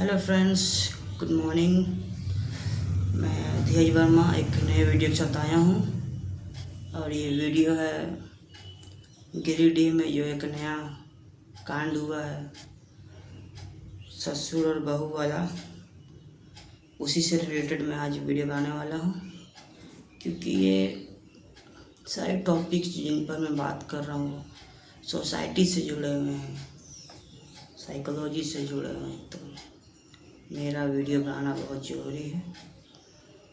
Hello friends, good morning. मैं धीरज वर्मा एक नए वीडियो के साथ आया हूँ और ये वीडियो है गिरिडीह में जो एक नया कांड हुआ है ससुर और बहू वाला, उसी से रिलेटेड मैं आज वीडियो बनाने वाला हूँ। क्योंकि ये सारे टॉपिक्स जिन पर मैं बात कर रहा हूँ सोसाइटी से जुड़े हुए हैं, साइकोलॉजी से जुड़े हुए हैं, तो मेरा वीडियो बनाना बहुत ज़रूरी है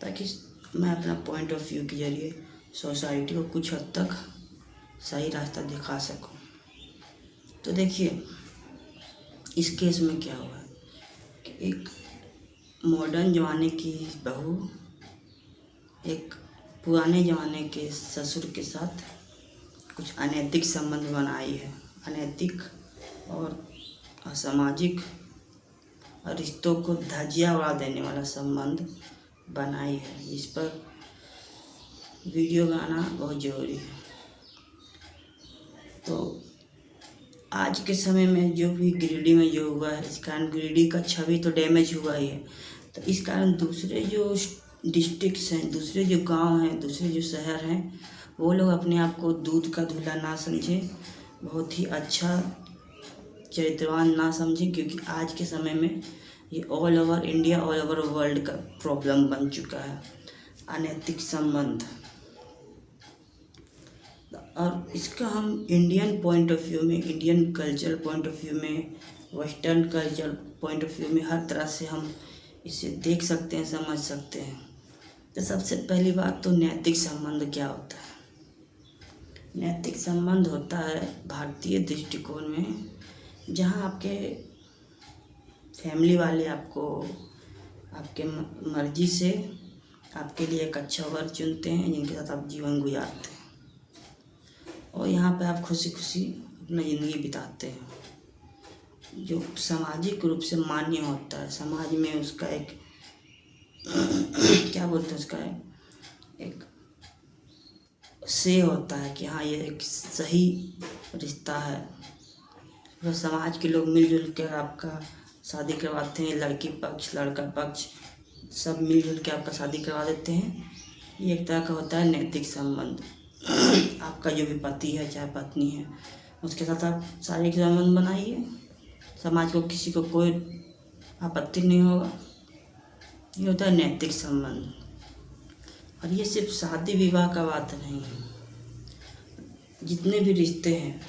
ताकि मैं अपना पॉइंट ऑफ व्यू के ज़रिए सोसाइटी को कुछ हद तक सही रास्ता दिखा सकूं। तो देखिए, इस केस में क्या हुआ कि एक मॉडर्न ज़माने की बहू एक पुराने ज़माने के ससुर के साथ कुछ अनैतिक संबंध बनाई है। अनैतिक और असामाजिक रिश्तों को धज्जियां उड़ा देने वाला संबंध बनाई है, जिस पर वीडियो बनाना बहुत ज़रूरी है। तो आज के समय में जो भी गिरिडीह में जो हुआ है, इस कारण गिरिडीह का छवि तो डैमेज हुआ ही है। तो इस कारण दूसरे जो डिस्ट्रिक्ट्स हैं, दूसरे जो गांव हैं, दूसरे जो शहर हैं, वो लोग अपने आप को दूध का धुला ना समझें, बहुत ही अच्छा चरित्रवान ना समझें, क्योंकि आज के समय में ये all over India, all over world का प्रॉब्लम बन चुका है अनैतिक संबंध। और इसका हम इंडियन पॉइंट ऑफ व्यू में, Indian culture point of view में, western culture point of view में हर तरह से हम इसे देख सकते हैं, समझ सकते हैं। तो सबसे पहली बात तो नैतिक संबंध क्या होता है। नैतिक संबंध होता है भारतीय दृष्टिकोण में जहाँ आपके फैमिली वाले आपको आपके मर्जी से आपके लिए एक अच्छा वर्ग चुनते हैं जिनके साथ आप जीवन गुजारते हैं, और यहाँ पे आप खुशी खुशी अपना ज़िंदगी बिताते हैं जो सामाजिक रूप से मान्य होता है। समाज में उसका एक क्या बोलते हैं, उसका एक से होता है कि हाँ, ये एक सही रिश्ता है। वह समाज के लोग मिलजुल कर आपका शादी करवाते हैं, लड़की पक्ष लड़का पक्ष सब मिलजुल के आपका शादी करवा देते हैं। ये एक तरह का होता है नैतिक संबंध। आपका जो भी पति है चाहे पत्नी है, उसके साथ आप शारीरिक संबंध बनाइए, समाज को किसी को कोई आपत्ति नहीं होगा। ये होता है नैतिक संबंध। और ये सिर्फ शादी विवाह का बात नहीं है, जितने भी रिश्ते हैं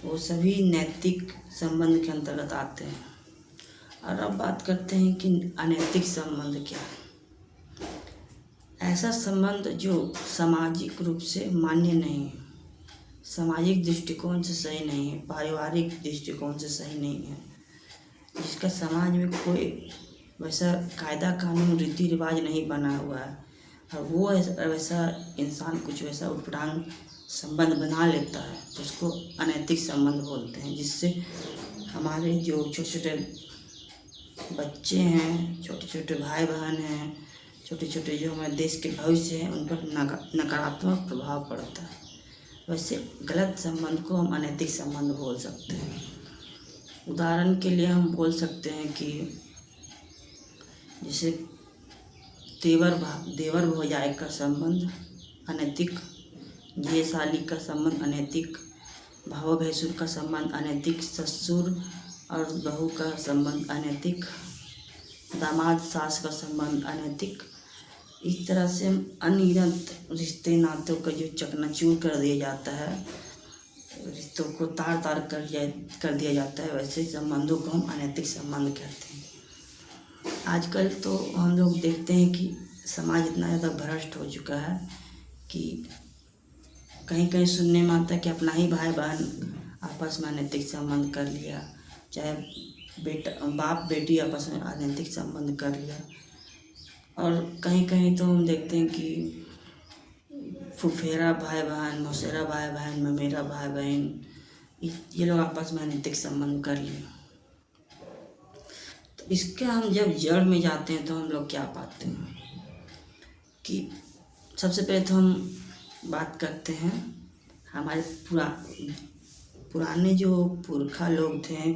वो सभी नैतिक संबंध के अंतर्गत आते हैं। और अब बात करते हैं कि अनैतिक संबंध क्या है। ऐसा संबंध जो सामाजिक रूप से मान्य नहीं है, सामाजिक दृष्टिकोण से सही नहीं है, पारिवारिक दृष्टिकोण से सही नहीं है, जिसका समाज में कोई वैसा कायदा कानून रीति रिवाज नहीं बना हुआ है, और वो वैसा इंसान कुछ वैसा उटपटांग संबंध बना लेता है, तो उसको अनैतिक संबंध बोलते हैं। जिससे हमारे जो छोटे छोटे बच्चे हैं, छोटे छोटे भाई बहन हैं, छोटे छोटे जो हमारे देश के भविष्य हैं, उन पर नकारात्मक प्रभाव पड़ता है। वैसे गलत संबंध को हम अनैतिक संबंध बोल सकते हैं। उदाहरण के लिए हम बोल सकते हैं कि जैसे देवर भौजाई का संबंध अनैतिक, ये साली का संबंध अनैतिक, भाव भैंसुर का संबंध अनैतिक, ससुर और बहू का संबंध अनैतिक, दामाद सास का संबंध अनैतिक। इस तरह से अनगिनत रिश्ते नातों का जो चकनाचूर कर दिया जाता है, रिश्तों को तार तार कर दिया जाता है, वैसे संबंधों को हम अनैतिक संबंध कहते हैं। आजकल तो हम लोग देखते हैं कि समाज इतना ज़्यादा भ्रष्ट हो चुका है कि कहीं कहीं सुनने में आता है कि अपना ही भाई बहन आपस में अनैतिक संबंध कर लिया, चाहे बाप बेटी आपस में अनैतिक संबंध कर लिया। और कहीं कहीं तो हम देखते हैं कि फुफेरा भाई बहन, मौसेरा भाई बहन, ममेरा भाई बहन, ये लोग आपस में अनैतिक संबंध कर लिया। तो इसके हम जब जड़ में जाते हैं तो हम लोग क्या पाते हैं कि सबसे पहले तो हम बात करते हैं हमारे पुराने जो पुरखा लोग थे,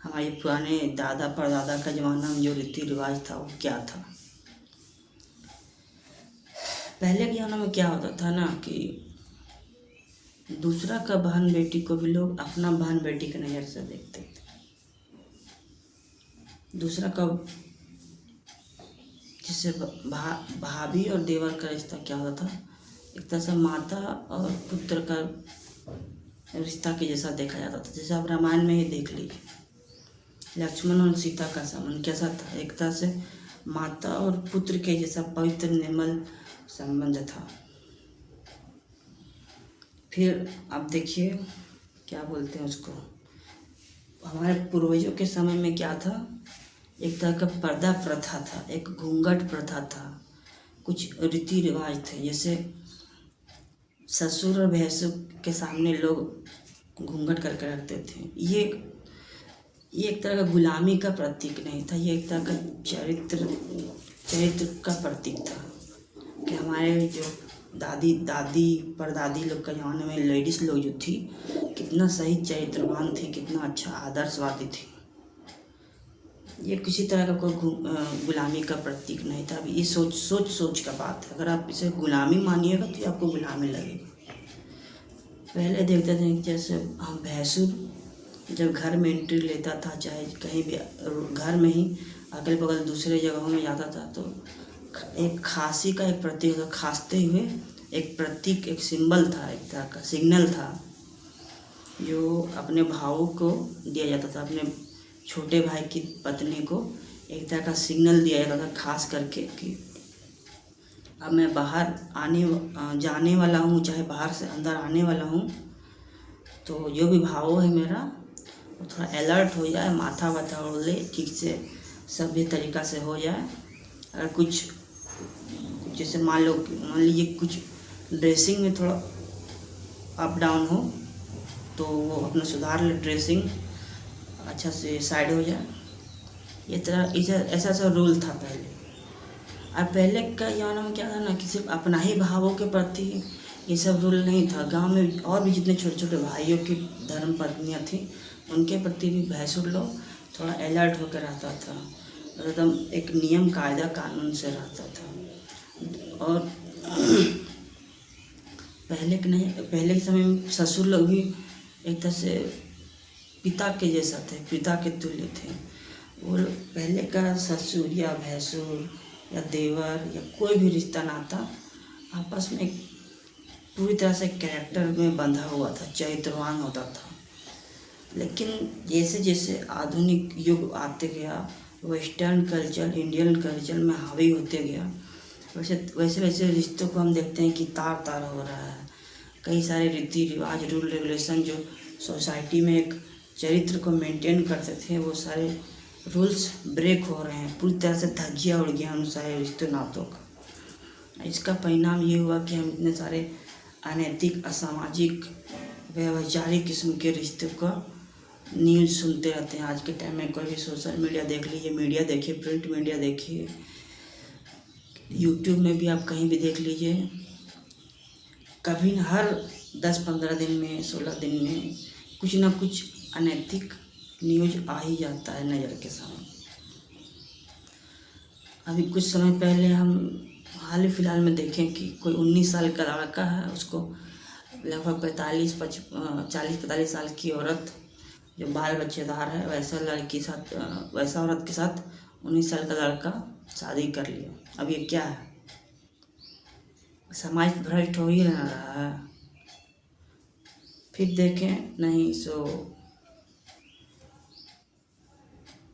हमारे पुराने दादा परदादा का ज़माना में जो रीति रिवाज था वो क्या था। पहले के ज़माने में क्या होता था ना कि दूसरा का बहन बेटी को भी लोग अपना बहन बेटी की नज़र से देखते थे। दूसरा का जैसे भाभी और देवर का रिश्ता क्या होता था, एक तरह से माता और पुत्र का रिश्ता के जैसा देखा जाता था। जैसे आप रामायण में ही देख लीजिए, लक्ष्मण और सीता का संबंध कैसा था, एक तरह से माता और पुत्र के जैसा पवित्र निर्मल संबंध था। फिर आप देखिए क्या बोलते हैं उसको, हमारे पूर्वजों के समय में क्या था, एक तरह का पर्दा प्रथा था, एक घूंघट प्रथा था, कुछ रीति रिवाज थे। जैसे ससुर और भैंसुर के सामने लोग घूंघट करके रखते थे। ये एक तरह का गुलामी का प्रतीक नहीं था, ये एक तरह का चरित्र का प्रतीक था कि हमारे जो दादी परदादी लोग का ज़माने में लेडीज़ लोग जो थी कितना सही चरित्रवान थी, कितना अच्छा आदर्शवादी थी। ये किसी तरह का कोई गुलामी का प्रतीक नहीं था। अभी ये सोच का बात है। अगर आप इसे गुलामी मानिएगा तो आपको गुलामी लगेगा। पहले देखते थे जैसे हम भैंसुर जब घर में एंट्री लेता था, चाहे कहीं भी घर में ही अगल बगल दूसरे जगहों में जाता था, तो एक खांसी का एक प्रतीक था, खांसते हुए एक प्रतीक, एक सिंबल था, एक तरह का सिग्नल था जो अपने भावों को दिया जाता था। अपने छोटे भाई की पत्नी को एक तरह का सिग्नल दिया जाता था, खास करके कि अब मैं बाहर जाने वाला हूँ, चाहे बाहर से अंदर आने वाला हूँ, तो जो भी भाव है मेरा वो थोड़ा अलर्ट हो जाए, माथा वाथा उड़ ले, ठीक से सभ्य तरीका से हो जाए। अगर कुछ जैसे मान लीजिए कुछ ड्रेसिंग में थोड़ा अप डाउन हो तो वो अपना सुधार ले, ड्रेसिंग अच्छा से साइड हो जाए। ये तरह ऐसा रूल था पहले। और पहले का ज़माना में क्या था ना कि सिर्फ अपना ही भावों के प्रति ये सब रूल नहीं था। गांव में और भी जितने छोटे छोटे भाइयों की धर्म पत्नियाँ थीं उनके प्रति भी भैंसुर लोग थोड़ा अलर्ट होकर रहता था, एकदम एक नियम कायदा कानून से रहता था। और पहले के समय में ससुर लोग भी एक तरह से पिता के जैसा थे, पिता के तुल्य थे। और पहले का ससुर या भैंसुर या देवर या कोई भी रिश्ता नाता आपस में एक पूरी तरह से कैरेक्टर में बंधा हुआ था, चरित्रवान होता था। लेकिन जैसे जैसे आधुनिक युग आते गया, वेस्टर्न कल्चर इंडियन कल्चर में हावी होते गया, वैसे वैसे रिश्तों को हम देखते हैं कि तार तार हो रहा है। कई सारे रीति रिवाज, रूल रेगुलेशन जो सोसाइटी में एक चरित्र को मेंटेन करते थे, वो सारे रूल्स ब्रेक हो रहे हैं। पूरी तरह से धज्जियाँ उड़ गया उन सारे रिश्ते नातों का। इसका परिणाम ये हुआ कि हम इतने सारे अनैतिक, असामाजिक, व्यभिचारिक किस्म के रिश्तों का न्यूज़ सुनते रहते हैं। आज के टाइम में कोई भी सोशल मीडिया देख लीजिए, मीडिया देखिए, प्रिंट मीडिया देखिए, यूट्यूब में भी आप कहीं भी देख लीजिए, कभी हर 10-15 दिन में, 16 दिन में कुछ ना कुछ अनैतिक न्यूज आ ही जाता है नज़र के सामने। अभी कुछ समय पहले हम हाल ही फिलहाल में देखें कि कोई 19 साल का लड़का है, उसको लगभग 40-45 साल की औरत जो बाल बच्चेदार है, वैसा औरत के साथ 19 साल का लड़का शादी कर लिया। अब ये क्या है? समाज भ्रष्ट हो ही ना रहा है। फिर देखें नहीं सो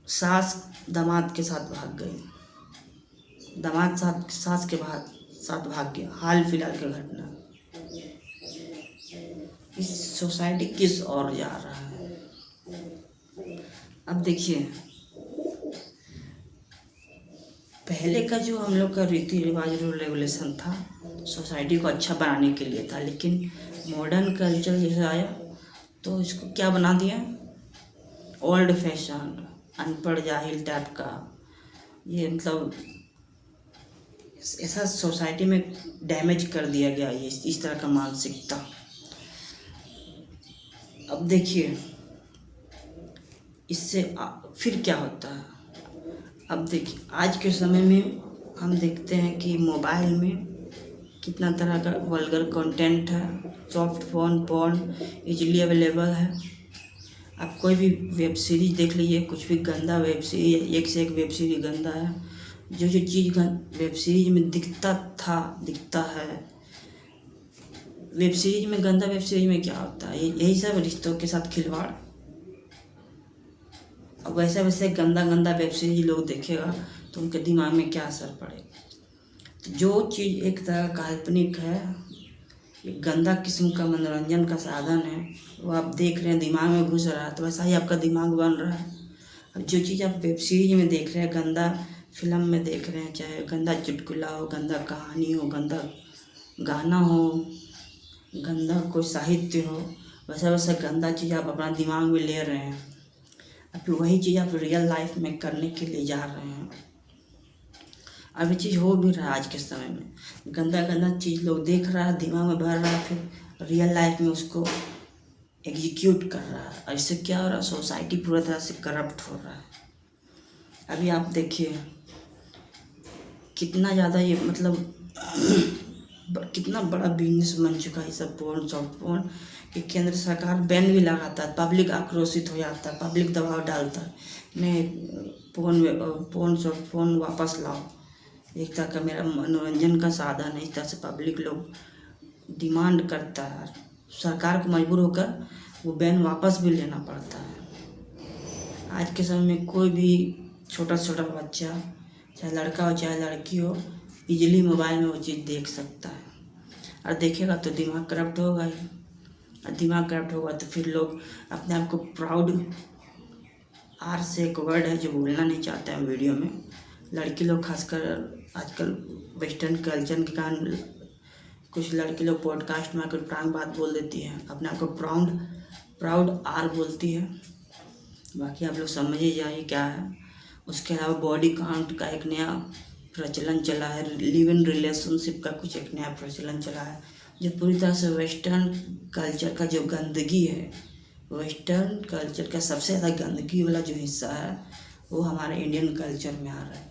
सास दामाद के साथ भाग गई, दामाद सास के साथ भाग गया। हाल फिलहाल की घटना। इस सोसाइटी किस ओर जा रहा है? अब देखिए, पहले का जो हम लोग का रीति रिवाज, रूल रेगुलेशन था, सोसाइटी को अच्छा बनाने के लिए था। लेकिन मॉडर्न कल्चर जैसे आया तो इसको क्या बना दिया, ओल्ड फैशन, अनपढ़ जाहिल टाइप का। ये मतलब ऐसा सोसाइटी में डैमेज कर दिया गया ये इस तरह का मानसिकता। अब देखिए, इससे फिर क्या होता है। अब देखिए आज के समय में हम देखते हैं कि मोबाइल में कितना तरह का वल्गर कंटेंट है, soft phone porn easily available है। आप कोई भी वेब सीरीज देख लीजिए, कुछ भी गंदा वेब सीरीज, एक से एक वेब सीरीज गंदा है। जो जो चीज़ वेब सीरीज में दिखता है, वेब सीरीज में गंदा, वेब सीरीज में क्या होता है, यही सब रिश्तों के साथ खिलवाड़। अब वैसे वैसे गंदा गंदा वेब सीरीज लोग देखेगा तो उनके दिमाग में क्या असर पड़ेगा। जो चीज़ एक तरह काल्पनिक है, एक गंदा किस्म का मनोरंजन का साधन है, वो आप देख रहे हैं, दिमाग में घुस रहा है, तो वैसा ही आपका दिमाग बन रहा है। अब जो चीज़ आप वेब सीरीज में देख रहे हैं, गंदा फिल्म में देख रहे हैं, चाहे गंदा चुटकुला हो, गंदा कहानी हो, गंदा गाना हो, गंदा कोई साहित्य हो, वैसा वैसा गंदा चीज़ आप अपना दिमाग में ले रहे हैं। अब वही चीज़ आप रियल लाइफ में करने के लिए जा रहे हैं। अब ये चीज़ हो भी रहा है आज के समय में, गंदा गंदा चीज़ लोग देख रहा है, दिमाग में भर रहा है, फिर रियल लाइफ में उसको एग्जीक्यूट कर रहा है। और इससे क्या हो रहा है, सोसाइटी पूरा तरह से करप्ट हो रहा है। अभी आप देखिए कितना ज़्यादा ये मतलब कितना बड़ा बिजनेस बन चुका है सब पोर्न, सॉफ्ट पोर्न, कि केंद्र सरकार बैन भी लगाता है, पब्लिक आक्रोशित हो जाता है, पब्लिक दबाव डालता है, नहीं पोर्न सॉफ्ट पोर्न वापस लाओ, एक तरह का मेरा मनोरंजन का साधन है। इस तरह से पब्लिक लोग डिमांड करता है, सरकार को मजबूर होकर वो बैन वापस भी लेना पड़ता है। आज के समय में कोई भी छोटा छोटा बच्चा, चाहे लड़का हो चाहे लड़की हो, इजीली मोबाइल में वो चीज़ देख सकता है, और देखेगा तो दिमाग करप्ट होगा ही। और दिमाग करप्ट होगा तो फिर लोग अपने आप को प्राउड, आर से एक वर्ड है जो बोलना नहीं चाहते हैं वीडियो में, लड़की लोग खासकर आजकल वेस्टर्न कल्चर के कारण कुछ लड़की लोग पॉडकास्ट में आकर प्रांग बात बोल देती हैं, अपने आप को प्राउड आर बोलती है। बाकी आप लोग समझ ही जाइए क्या है। उसके अलावा बॉडी काउंट का एक नया प्रचलन चला है, लिव इन रिलेशनशिप का कुछ एक नया प्रचलन चला है, जो पूरी तरह से वेस्टर्न कल्चर का जो गंदगी है, वेस्टर्न कल्चर का सबसे ज़्यादा गंदगी वाला जो हिस्सा है वो हमारे इंडियन कल्चर में आ रहा है।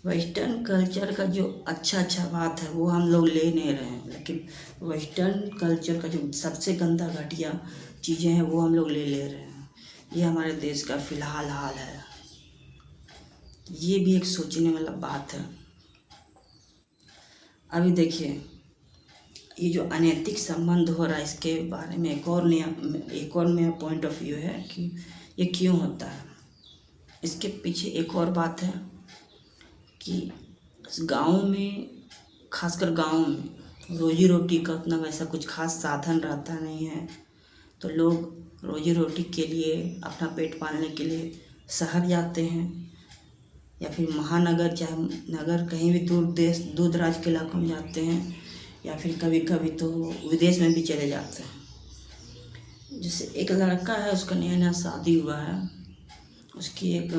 वेस्टर्न कल्चर का जो अच्छा बात है वो हम लोग ले नहीं रहे हैं, लेकिन वेस्टर्न कल्चर का जो सबसे गंदा घटिया चीज़ें हैं वो हम लोग ले रहे हैं। ये हमारे देश का फ़िलहाल हाल है। ये भी एक सोचने वाला बात है। अभी देखिए ये जो अनैतिक संबंध हो रहा है, इसके बारे में एक और नया पॉइंट ऑफ व्यू है कि ये क्यों होता है। इसके पीछे एक और बात है कि गाँव में, खासकर गाँव में रोजी रोटी का उतना वैसा कुछ खास साधन रहता नहीं है, तो लोग रोजी रोटी के लिए, अपना पेट पालने के लिए शहर जाते हैं, या फिर महानगर, चाहे नगर, कहीं भी दूर दराज के इलाकों में जाते हैं, या फिर कभी कभी तो विदेश में भी चले जाते हैं। जैसे एक लड़का है, उसका नया नया शादी हुआ है, उसकी एक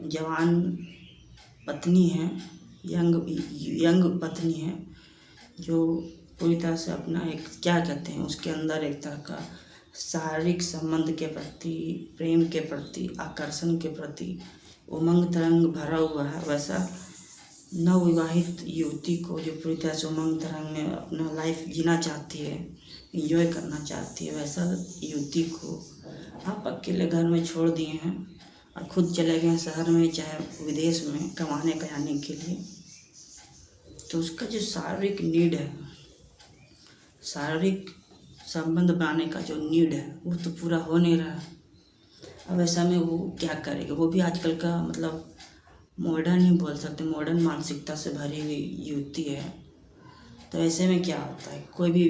जवान पत्नी है, यंग पत्नी है, जो पूरी तरह से अपना एक क्या कहते हैं, उसके अंदर एक तरह का शारीरिक संबंध के प्रति, प्रेम के प्रति, आकर्षण के प्रति उमंग तरंग भरा हुआ है। वैसा नवविवाहित युवती को जो पूरी तरह से उमंग तरंग में अपना लाइफ जीना चाहती है, एंजॉय करना चाहती है, वैसा युवती को आप अकेले घर में छोड़ दिए हैं और खुद चले गए शहर में, चाहे विदेश में कमाने जाने के लिए, तो उसका जो शारीरिक नीड है, शारीरिक संबंध बनाने का जो नीड है वो तो पूरा हो नहीं रहा है। अब ऐसा में वो क्या करेगा, वो भी आजकल का मतलब मॉडर्न ही बोल सकते, मॉडर्न मानसिकता से भरी हुई युवती है। तो ऐसे में क्या होता है, कोई भी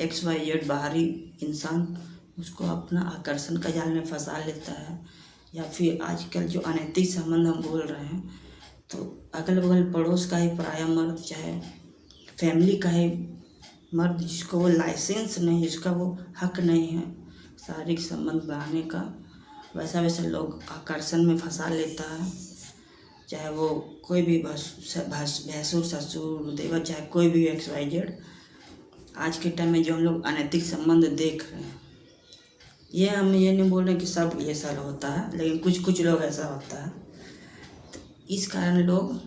XYZ बाहरी इंसान उसको अपना आकर्षण का जाल में फंसा लेता है, या फिर आजकल जो अनैतिक संबंध हम बोल रहे हैं, तो अगल बगल पड़ोस का ही पराया मर्द, चाहे फैमिली का ही मर्द, जिसको वो लाइसेंस नहीं, जिसका वो हक नहीं है शारीरिक संबंध बनाने का, वैसा लोग आकर्षण में फंसा लेता है। चाहे वो कोई भी भैंसुर, ससुर, देवर, चाहे कोई भी XYZ। आज के टाइम में जो हम लोग अनैतिक संबंध देख रहे हैं, ये हम ये नहीं बोल रहे कि सब ये सब होता है, लेकिन कुछ कुछ लोग ऐसा होता है। तो इस कारण लोग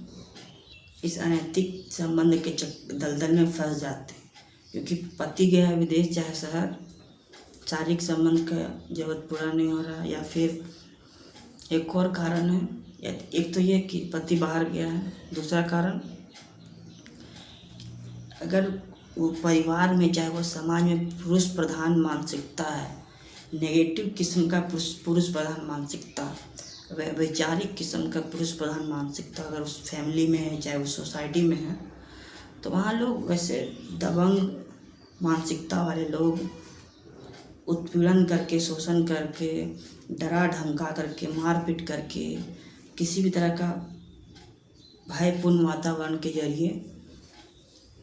इस अनैतिक संबंध के दलदल में फंस जाते हैं, क्योंकि पति गया है विदेश चाहे शहर, शारीरिक संबंध का जरूरत पूरा नहीं हो रहा, या फिर एक और कारण है, या एक तो ये कि पति बाहर गया है, दूसरा कारण अगर वो परिवार में चाहे वो समाज में पुरुष प्रधान मानसिकता है, नेगेटिव किस्म का पुरुष प्रधान मानसिकता, वैचारिक किस्म का पुरुष प्रधान मानसिकता अगर उस फैमिली में है, चाहे उस सोसाइटी में है, तो वहाँ लोग वैसे दबंग मानसिकता वाले लोग उत्पीड़न करके, शोषण करके, डरा धमका करके, मारपीट करके, किसी भी तरह का भयपूर्ण वातावरण के जरिए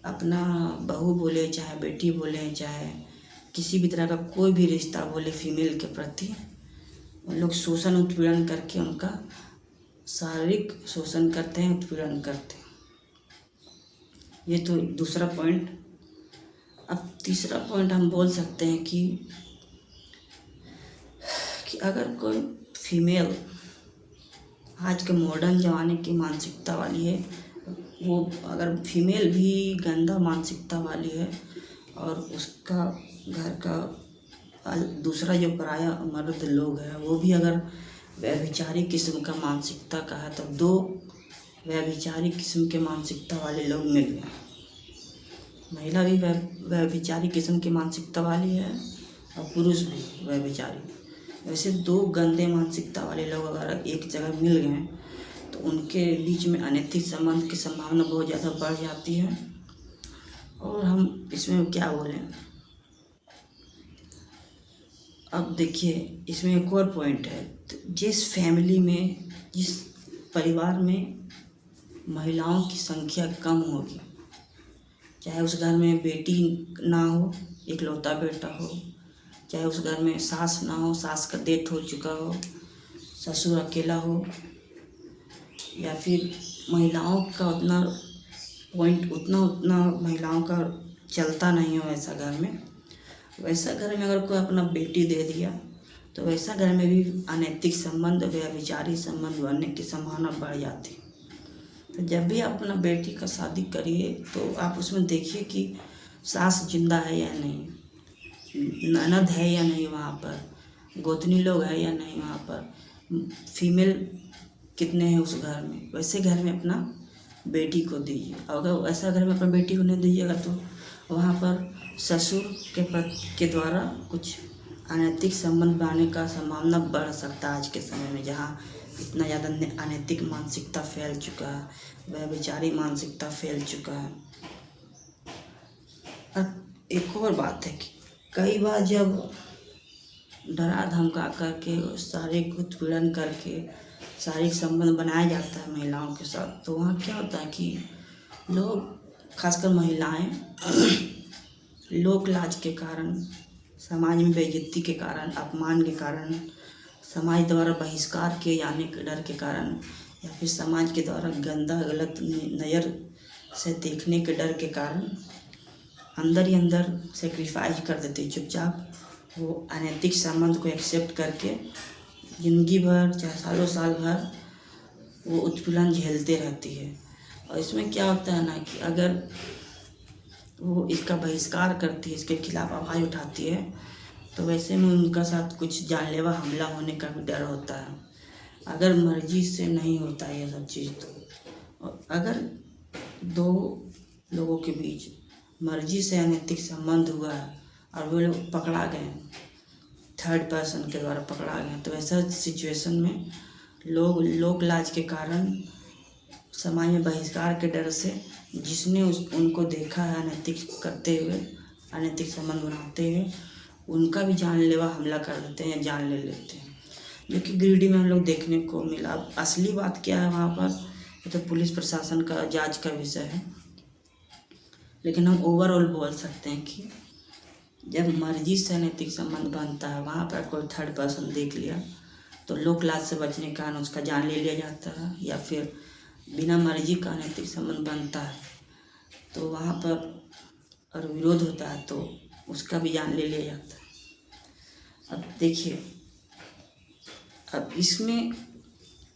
अपना बहू बोले चाहे बेटी बोले चाहे किसी भी तरह का कोई भी रिश्ता बोले फीमेल के प्रति, उन लोग शोषण उत्पीड़न करके उनका शारीरिक शोषण करते हैं, उत्पीड़न करते हैं। ये तो दूसरा पॉइंट। अब तीसरा पॉइंट हम बोल सकते हैं कि अगर कोई फीमेल आज के मॉडर्न ज़माने की मानसिकता वाली है, वो अगर फीमेल भी गंदा मानसिकता वाली है और उसका घर का दूसरा जो पराया मर्द लोग है वो भी अगर व्यभिचारी किस्म का मानसिकता का है, तो दो व्यभिचारी किस्म के मानसिकता वाले लोग मिल गए। महिला भी व्यभिचारी किस्म की मानसिकता वाली है और पुरुष भी व्यभिचारी। वैसे दो गंदे मानसिकता वाले लोग अगर एक जगह मिल गए तो उनके बीच में अनैतिक संबंध की संभावना बहुत ज़्यादा बढ़ जाती है। और हम इसमें क्या बोलें, अब देखिए इसमें एक और पॉइंट है। तो जिस फैमिली में, जिस परिवार में महिलाओं की संख्या कम होगी, चाहे उस घर में बेटी ना हो, इकलौता बेटा हो, चाहे उस घर में सास ना हो, सास का डेथ हो चुका हो, ससुर अकेला हो, या फिर महिलाओं का उतना महिलाओं का चलता नहीं हो ऐसा घर में, वैसा घर में अगर कोई अपना बेटी दे दिया तो वैसा घर में भी अनैतिक संबंध, व्यभिचारी संबंध बनने की संभावना बढ़ जाती है। तो जब भी आप अपना बेटी का शादी करिए तो आप उसमें देखिए कि सास जिंदा है या नहीं, ननद है या नहीं, वहाँ पर गोतनी लोग है या नहीं, वहाँ पर फीमेल कितने हैं उस घर में। वैसे घर में अपना बेटी को दीजिए। अगर ऐसा घर में अपना बेटी को नहीं दीजिएगा तो वहाँ पर ससुर के द्वारा कुछ अनैतिक संबंध बनाने का संभावना बढ़ सकता है। आज के समय में जहाँ इतना ज़्यादा अनैतिक मानसिकता फैल चुका है, व्यभिचारी मानसिकता फैल चुका है। और एक और बात है कि कई बार जब डरा धमका करके, शारीरिक उत्पीड़न करके शारीरिक संबंध बनाया जाता है महिलाओं के साथ, तो वहाँ क्या होता है कि लोग, खासकर महिलाएं, लोक लाज के कारण, समाज में बेइज्जती के कारण, अपमान के कारण, समाज द्वारा बहिष्कार किए जाने के डर के कारण, या फिर समाज के द्वारा गंदा गलत नज़र से देखने के डर के कारण अंदर ही अंदर सेक्रीफाइस कर देती है। चुपचाप वो अनैतिक संबंध को एक्सेप्ट करके ज़िंदगी भर चाहे सालों साल भर वो उत्पीड़न झेलते रहती है। और इसमें क्या होता है ना कि अगर वो इसका बहिष्कार करती है, इसके खिलाफ आवाज़ उठाती है, तो वैसे में उनका साथ कुछ जानलेवा हमला होने का भी डर होता है। अगर मर्जी से नहीं होता है ये सब चीज़ तो, और अगर दो लोगों के बीच मर्जी से अनैतिक संबंध हुआ है और वो लोग पकड़ा गए, थर्ड पर्सन के द्वारा पकड़ा गए, तो ऐसा सिचुएशन में लोग लोक लाज के कारण, समाज में बहिष्कार के डर से, जिसने उनको देखा है अनैतिक करते हुए, अनैतिक संबंध बनाते हुए, उनका भी जानलेवा हमला कर देते हैं या जान ले लेते हैं, जो कि गिरिडीह में हम लोग देखने को मिला। अब असली बात क्या है वहाँ पर, ये तो पुलिस प्रशासन का जांच का विषय है, लेकिन हम ओवरऑल बोल सकते हैं कि जब मर्जी से अनैतिक संबंध बनता है, वहाँ पर कोई थर्ड पर्सन देख लिया तो लोक लाज से बचने के कारण उसका जान ले लिया जाता है, या फिर बिना मर्जी का अनैतिक संबंध बनता है तो वहाँ पर और विरोध होता है तो उसका भी जान ले लिया जाता है। अब देखिए, अब इसमें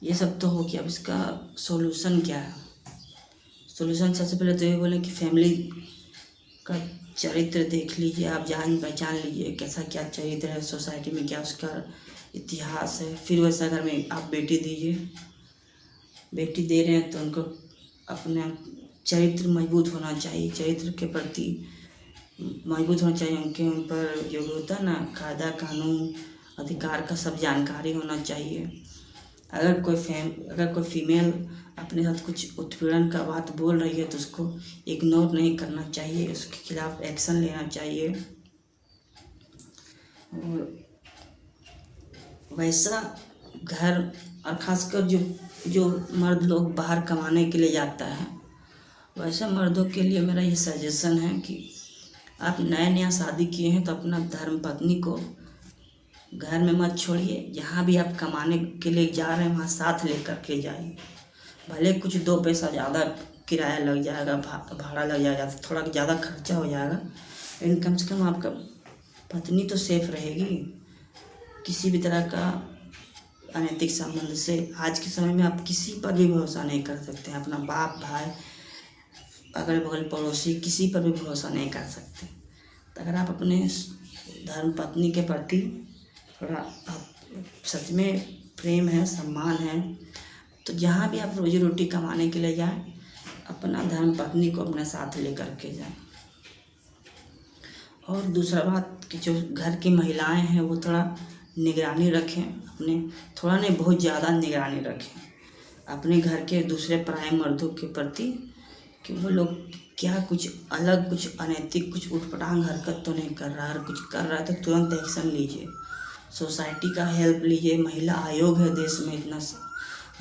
ये सब तो हो गया, अब इसका सॉल्यूशन क्या है? सॉल्यूशन सबसे पहले तो ये बोले कि फैमिली का चरित्र देख लीजिए, आप जान पहचान लीजिए कैसा क्या चरित्र है सोसाइटी में, क्या उसका इतिहास है। फिर वैसा घर में आप बेटी दीजिए, बेटी दे रहे हैं तो उनको अपना चरित्र मजबूत होना चाहिए, चरित्र के प्रति मजबूत होना चाहिए, उनके उन पर जो होता है ना कायदा कानून अधिकार का सब जानकारी होना चाहिए। अगर कोई फीमेल अपने साथ कुछ उत्पीड़न का बात बोल रही है तो उसको इग्नोर नहीं करना चाहिए, उसके खिलाफ एक्शन लेना चाहिए। और वैसा घर, और ख़ासकर जो मर्द लोग बाहर कमाने के लिए जाता है, वैसे मर्दों के लिए मेरा ये सजेशन है कि आप नया शादी किए हैं तो अपना धर्म पत्नी को घर में मत छोड़िए, जहाँ भी आप कमाने के लिए जा रहे हैं वहाँ साथ लेकर के जाइए। भले कुछ 2 पैसा ज़्यादा किराया लग जाएगा, भाड़ा लग जाएगा, थोड़ा ज़्यादा खर्चा हो जाएगा, लेकिन कम से कम आपका पत्नी तो सेफ रहेगी किसी भी तरह का अनैतिक संबंध से। आज के समय में आप किसी पर भी भरोसा नहीं कर सकते हैं, अपना बाप भाई अगल बगल पड़ोसी किसी पर भी भरोसा नहीं कर सकते। तो अगर आप अपने धर्म पत्नी के प्रति थोड़ा सच में प्रेम है, सम्मान है, तो जहाँ भी आप रोजी रोटी कमाने के लिए जाएं, अपना धर्म पत्नी को अपने साथ लेकर के जाएं। और दूसरा बात कि जो घर की महिलाएं हैं वो थोड़ा निगरानी रखें, अपने थोड़ा नहीं बहुत ज़्यादा निगरानी रखें अपने घर के दूसरे पराये मर्दों के प्रति, कि वो लोग क्या कुछ अलग, कुछ अनैतिक, कुछ उटपटांग हरकत तो नहीं कर रहा है, और कुछ कर रहा है तो तुरंत एक्शन लीजिए, सोसाइटी का हेल्प लीजिए। महिला आयोग है देश में, इतना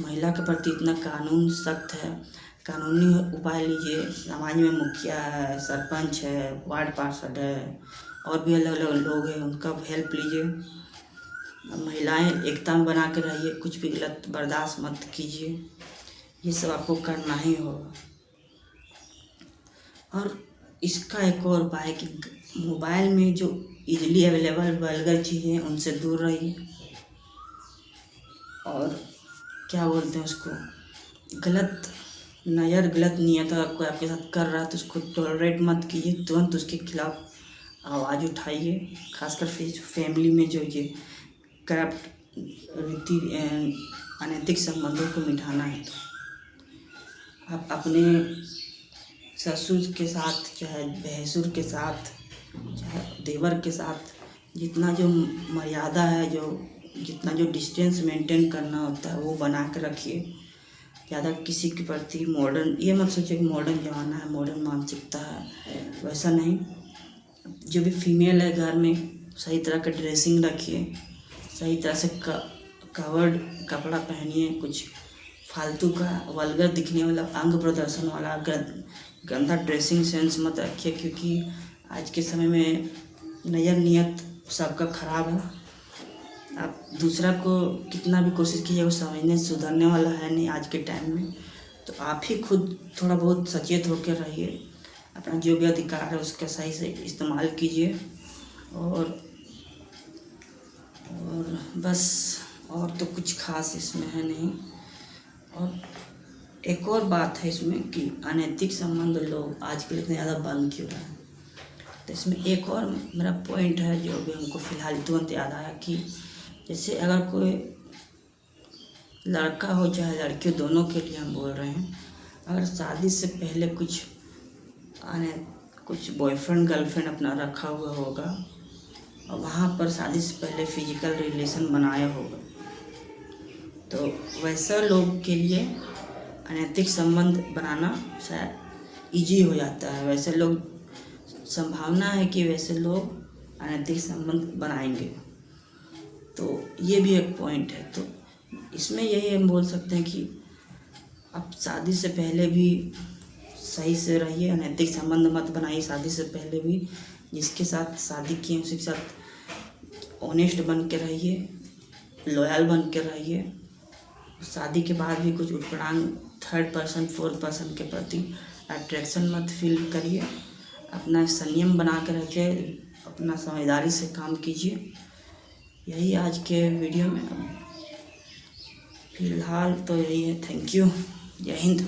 महिला के प्रति इतना कानून सख्त है, कानूनी उपाय लीजिए। समाज में मुखिया है, सरपंच है, वार्ड पार्षद है, और भी अलग अलग लोग हैं, उनका हेल्प लीजिए। महिलाएं एकता में बना के रहिए, कुछ भी गलत बर्दाश्त मत कीजिए, ये सब आपको करना ही होगा। और इसका एक और उपाय है कि मोबाइल में जो इजीली अवेलेबल वल्गर चीज़ें हैं उनसे दूर रहिए, और क्या बोलते हैं उसको, गलत नज़र, गलत नियत अगर कोई आपके साथ कर रहा है तो उसको टॉलरेट मत कीजिए, तुरंत उसके खिलाफ आवाज़ उठाइए। खासकर फैमिली में जो ये करप्ट रीति अनैतिक संबंधों को मिटाना है तो आप अपने ससुर के साथ, चाहे भैंसुर के साथ, चाहे देवर के साथ जितना जो मर्यादा है, जितना जो डिस्टेंस मेंटेन करना होता है वो बना के रखिए। ज़्यादा किसी के प्रति मॉडर्न, ये मत सोचिए कि मॉडर्न ज़माना है, मॉडर्न मानसिकता है, वैसा नहीं। जो भी फीमेल है घर में सही तरह का ड्रेसिंग रखिए, सही तरह से कवर्ड कपड़ा पहनिए, कुछ फालतू का वल्गर दिखने वाला, अंग प्रदर्शन वाला गंदा ड्रेसिंग सेंस मत रखिए, क्योंकि आज के समय में नज़र नियत सबका ख़राब है। आप दूसरा को कितना भी कोशिश कीजिए वो समझने सुधरने वाला है नहीं आज के टाइम में, तो आप ही खुद थोड़ा बहुत सचेत होकर रहिए, अपना जो भी अधिकार है उसका सही से इस्तेमाल कीजिए। और बस, और तो कुछ खास इसमें है नहीं। और एक और बात है इसमें कि अनैतिक संबंध लोग आजकल इतने ज़्यादा बंद क्यों रहे हैं, तो इसमें एक और मेरा पॉइंट है जो अभी हमको फ़िलहाल तुरंत याद आया कि जैसे अगर कोई लड़का हो चाहे लड़की, दोनों के लिए हम बोल रहे हैं, अगर शादी से पहले कुछ बॉयफ्रेंड गर्लफ्रेंड अपना रखा हुआ होगा और वहाँ पर शादी से पहले फिजिकल रिलेशन बनाया होगा, तो वैसा लोग के लिए अनैतिक संबंध बनाना शायद ईजी हो जाता है। वैसे लोग, संभावना है कि वैसे लोग अनैतिक संबंध बनाएंगे, तो ये भी एक पॉइंट है। तो इसमें यही हम बोल सकते हैं कि आप शादी से पहले भी सही से रहिए, अनैतिक संबंध मत बनाइए। शादी से पहले भी जिसके साथ शादी किए उसके साथ ऑनेस्ट बन के रहिए, लॉयल बन के रहिए। शादी के बाद भी कुछ उटपटांग थर्ड पर्सन, फोर्थ पर्सन के प्रति अट्रैक्शन मत फील करिए, अपना संयम बना के रखिए, अपना समझदारी से काम कीजिए। यही आज के वीडियो में, फिलहाल तो यही है। Thank you. जय हिंद।